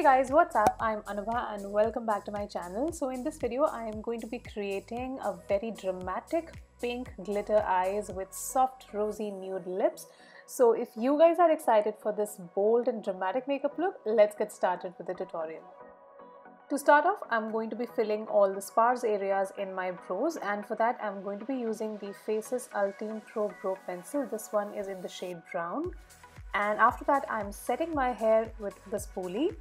guys, what's up? I'm Anubha and welcome back to my channel. So in this video I am going to be creating a very dramatic pink glitter eyes with soft rosy nude lips. So if you guys are excited for this bold and dramatic makeup look, let's get started with the tutorial. To start off, I'm going to be filling all the sparse areas in my brows, and for that I'm going to be using the Faces Ultime Pro Brow Pencil. This one is in the shade brown. And after that I'm setting my hair with the spoolie.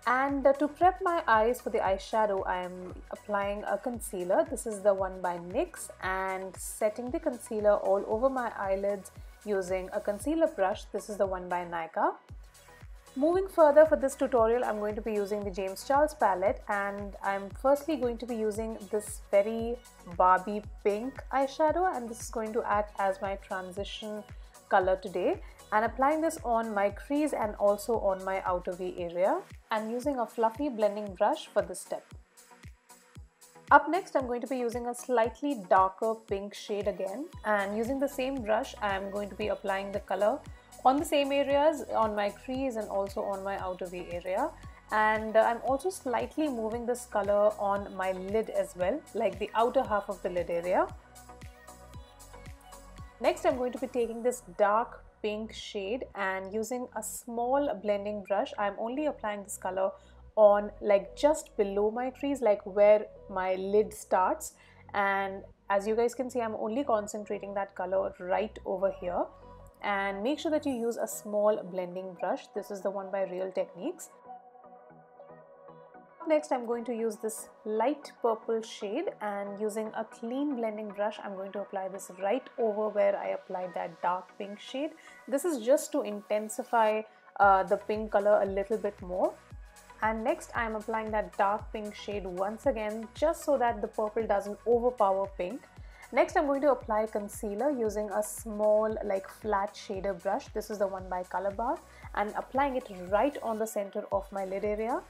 And to prep my eyes for the eyeshadow, I am applying a concealer. This is the one by NYX, and setting the concealer all over my eyelids using a concealer brush. This is the one by Nykaa. Moving further, for this tutorial I'm going to be using the James Charles palette, and I'm firstly going to be using this very Bobbi pink eyeshadow, and this is going to act as my transition color today, and applying this on my crease and also on my outer V area, and using a fluffy blending brush for this step. Up next, I'm going to be using a slightly darker pink shade again, and using the same brush I am going to be applying the color on the same areas, on my crease and also on my outer V area. And I'm also slightly moving this color on my lid as well, like the outer half of the lid area. Next, I'm going to be taking this dark pink shade and using a small blending brush. I'm only applying this color on like just below my crease, like where my lid starts, and as you guys can see, I'm only concentrating that color right over here. And make sure that you use a small blending brush. This is the one by Real Techniques. Next, I'm going to use this light purple shade, and using a clean blending brush I'm going to apply this right over where I applied that dark pink shade. This is just to intensify the pink color a little bit more. And next I'm applying that dark pink shade once again, just so that the purple doesn't overpower pink. Next, I'm going to apply concealer using a small like flat shader brush. This is the one by Color Bar, and applying it right on the center of my lid area.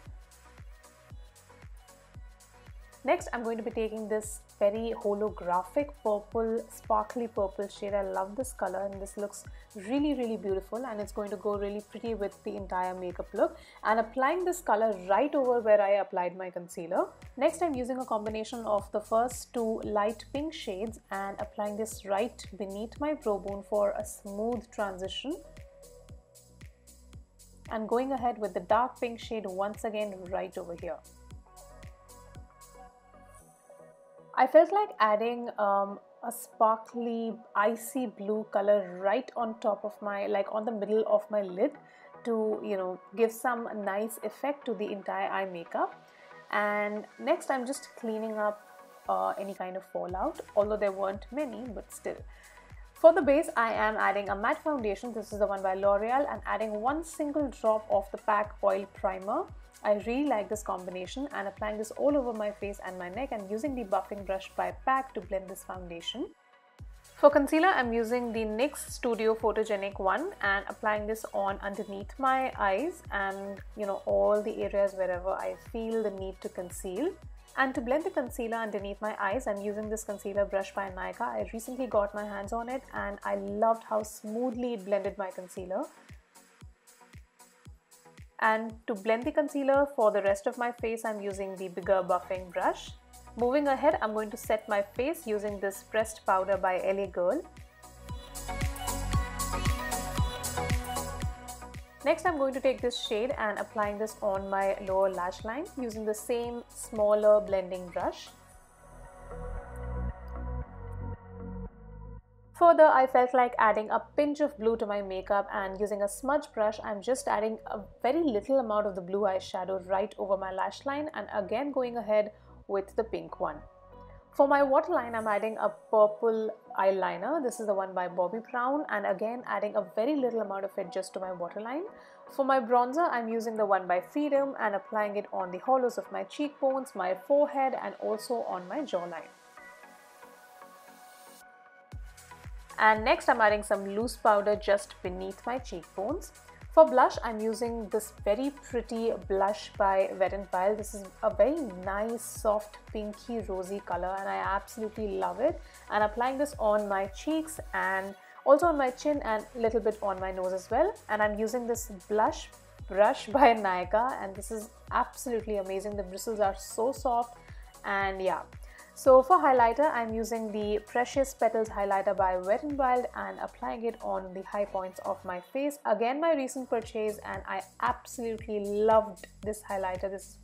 Next, I'm going to be taking this very holographic purple, sparkly purple shade. I love this color, and this looks really beautiful, and it's going to go really pretty with the entire makeup look, and applying this color right over where I applied my concealer. Next, I'm using a combination of the first two light pink shades and applying this right beneath my brow bone for a smooth transition, and going ahead with the dark pink shade once again right over here. I felt like adding a sparkly icy blue color right on top of my, like on the middle of my lid, to, you know, give some nice effect to the entire eye makeup. And next I'm just cleaning up any kind of fallout, although there weren't many, but still. For the base, I am adding a matte foundation. This is the one by Loreal, and adding one single drop of the PAC Oil Primer. I really like this combination, and applying this all over my face and my neck, and using the buffing brush by PAC to blend this foundation. For concealer, I'm using the NYX Studio Photogenic one, and applying this on underneath my eyes and, you know, all the areas wherever I feel the need to conceal. And to blend the concealer underneath my eyes, I'm using this concealer brush by Nykaa. I recently got my hands on it, and I loved how smoothly it blended my concealer. And to blend the concealer for the rest of my face, I'm using the bigger buffing brush. Moving ahead, I'm going to set my face using this pressed powder by LA Girl. Next, I'm going to take this shade and applying this on my lower lash line using the same smaller blending brush. Further, I felt like adding a pinch of blue to my makeup, and using a smudge brush, I'm just adding a very little amount of the blue eyeshadow right over my lash line, and again going ahead with the pink one. For my waterline, I'm adding a purple eyeliner. This is the one by Bobbi Brown, and again adding a very little amount of it just to my waterline. For my bronzer, I'm using the one by Freedom, and applying it on the hollows of my cheekbones, my forehead, and also on my jawline. And next I'm adding some loose powder just beneath my cheekbones. For blush, I'm using this very pretty blush by Wet n Wild. This is a very nice soft pinky rosy color, and I absolutely love it. And applying this on my cheeks and also on my chin and a little bit on my nose as well. And I'm using this blush brush by Nykaa, and this is absolutely amazing. The bristles are so soft, and yeah. So for highlighter, I'm using the Precious Petals highlighter by Wet n Wild and applying it on the high points of my face. Again, my recent purchase, and I absolutely loved this highlighter. This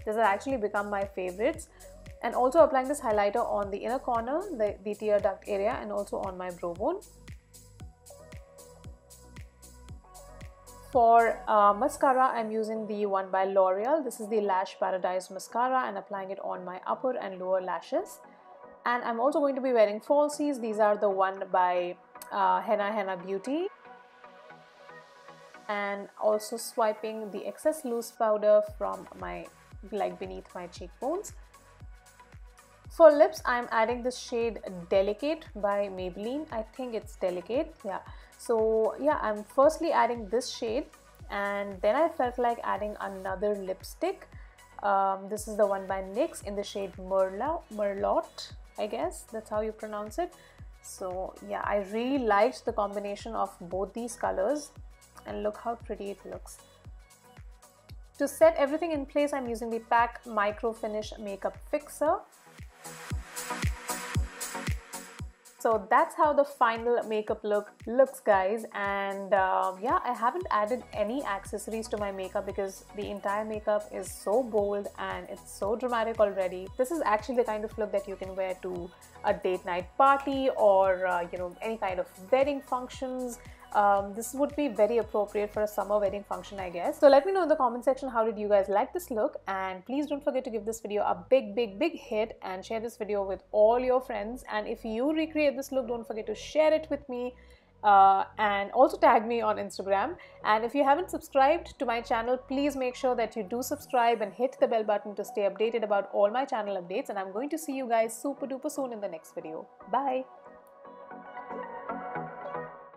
has actually become my favorites. And also applying this highlighter on the inner corner, the tear duct area, and also on my brow bone. For mascara, I'm using the one by Loreal. This is the Lash Paradise Mascara, and applying it on my upper and lower lashes. And I'm also going to be wearing falsies. These are the one by Henna Beauty. And also swiping the excess loose powder from my, like, beneath my cheekbones. For lips, I'm adding this shade Delicate by Maybelline. I think it's Delicate, yeah. So yeah, I'm firstly adding this shade, and then I felt like adding another lipstick. This is the one by NYX in the shade Merlot, I guess that's how you pronounce it. So yeah, I really liked the combination of both these colors, and look how pretty it looks. To set everything in place, I'm using the PAC Micro Finish Makeup Fixer. So that's how the final makeup look looks, guys. And yeah, I haven't added any accessories to my makeup because the entire makeup is so bold and it's so dramatic already. This is actually the kind of look that you can wear to a date night party or you know, any kind of wedding functions. This would be very appropriate for a summer wedding function, I guess. So let me know in the comment section, how did you guys like this look, and please don't forget to give this video a big hit and share this video with all your friends. And if you recreate this look, don't forget to share it with me and also tag me on Instagram. And if you haven't subscribed to my channel, please make sure that you do subscribe and hit the bell button to stay updated about all my channel updates. And I'm going to see you guys super duper soon in the next video. Bye.